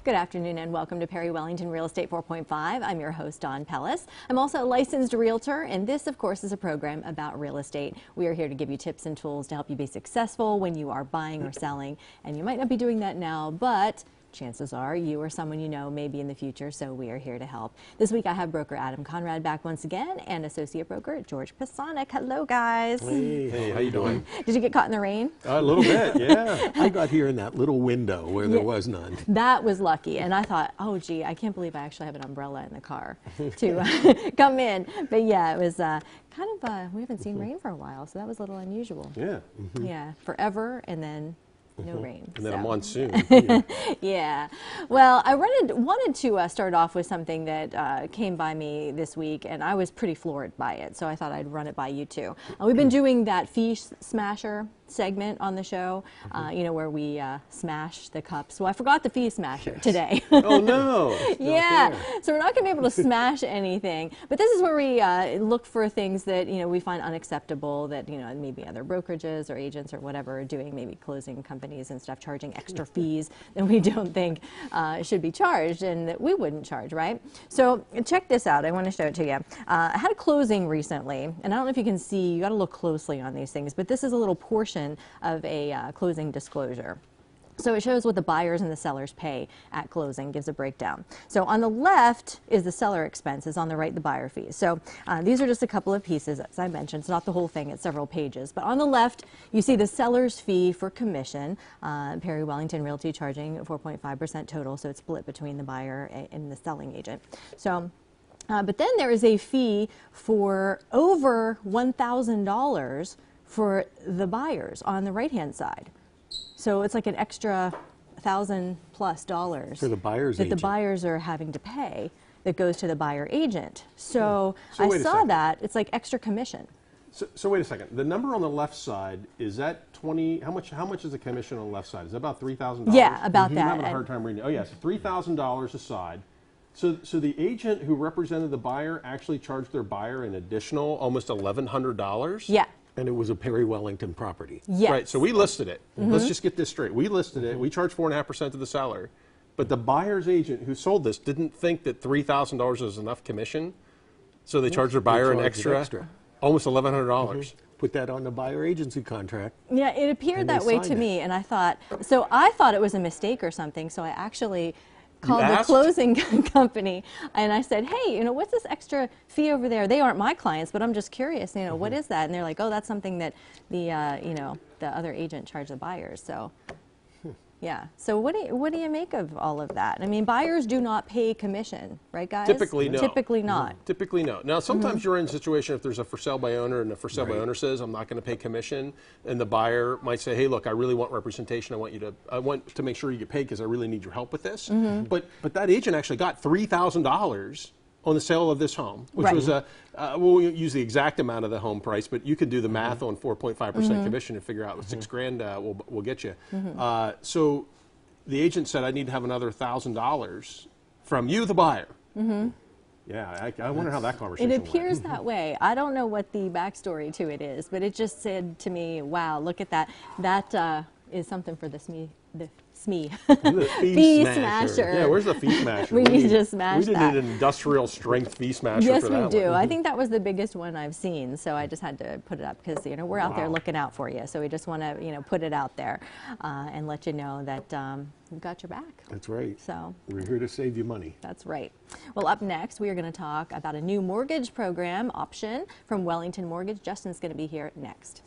Good afternoon and welcome to Perry Wellington Real Estate 4.5. I'm your host, Dawn Pellis. I'm also a licensed realtor, and this, of course, is a program about real estate. We are here to give you tips and tools to help you be successful when you are buying or selling. And you might not be doing that now, but chances are you or someone you know may be in the future, so we are here to help. This week I have broker Adam Conrad back once again and associate broker George Pasonic. Hello, guys. Hey, how you doing? Did you get caught in the rain? A little bit, yeah. I got here in that little window where there was none. That was lucky, and I thought, oh gee, I can't believe I actually have an umbrella in the car to come in. But yeah, it was we haven't seen rain for a while, so that was a little unusual. Yeah. Yeah, forever and then no rain. And then a monsoon. Yeah. Well, I wanted to start off with something that came by me this week, and I was pretty floored by it, so I thought I'd run it by you too. We've been doing that fee smasher segment on the show, you know, where we smash the cups. Well, I forgot the fee smasher today. Oh, no. Yeah. So we're not going to be able to smash anything, but this is where we look for things that, you know, we find unacceptable, that, you know, maybe other brokerages or agents or whatever are doing, maybe closing companies and stuff, charging extra fees that we don't think should be charged and that we wouldn't charge, right? So check this out. I want to show it to you. I had a closing recently, and I don't know if you can see, you got to look closely on these things, but this is a little portion of a closing disclosure. So it shows what the buyers and the sellers pay at closing, gives a breakdown. So on the left is the seller expenses, on the right the buyer fees. So these are just a couple of pieces, as I mentioned. It's not the whole thing, it's several pages. But on the left, you see the seller's fee for commission. Perry Wellington Realty charging 4.5% total, so it's split between the buyer and the selling agent. So, but then there is a fee for over $1,000 for the buyers on the right-hand side. So it's like an extra $1,000+ for the buyer's agent that the buyers are having to pay that goes to the buyer agent. So, So I saw that. It's like extra commission. So wait a second. The number on the left side, is that 20, how much is the commission on the left side? Is that about $3,000? Yeah, about I'm that. having a hard time reading it. Oh yes, $3,000 a side. So the agent who represented the buyer actually charged their buyer an additional almost $1,100? Yeah. and it was a Perry Wellington property. Yes. Right, so we listed it. Let's just get this straight. We listed it. We charged 4.5% to the seller. But the buyer's agent who sold this didn't think that $3,000 was enough commission, so they charged their buyer an extra, almost $1,100. Put that on the buyer agency contract. Yeah, it appeared that way to me, and I thought it was a mistake or something, so I actually called the closing company and I said, hey, you know, what's this extra fee over there? They aren't my clients, but I'm just curious, you know, what is that? And they're like, oh, that's something that the, you know, the other agent charged the buyers. So, yeah. So what do you make of all of that? I mean, buyers do not pay commission, right, guys? Typically, no. Typically not. Typically, no. Now, sometimes you're in a situation if there's a for sale by owner and the for sale by owner says, I'm not going to pay commission, and the buyer might say, hey, look, I really want representation. I want to make sure you get paid because I really need your help with this. But that agent actually got $3,000 on the sale of this home, which was we'll use the exact amount of the home price, but you could do the math on 4.5% commission and figure out what $6,000 we'll get you. So the agent said, I need to have another $1,000 from you, the buyer. Yeah, I wonder how that conversation went. It appears went. that way. I don't know what the backstory to it is, but it just said to me, wow, look at that. That is something for the SME. Fee smasher. Yeah, where's the fee smasher? we need to smash that. We need an industrial strength fee smasher yes, for that. Yes, we do. one. I think that was the biggest one I've seen, so I just had to put it up because, you know, we're out there looking out for you. So we just want to, you know, put it out there and let you know that we've got your back. That's right. So we're here to save you money. That's right. Well, up next, we are going to talk about a new mortgage program option from Wellington Mortgage. Justin's going to be here next.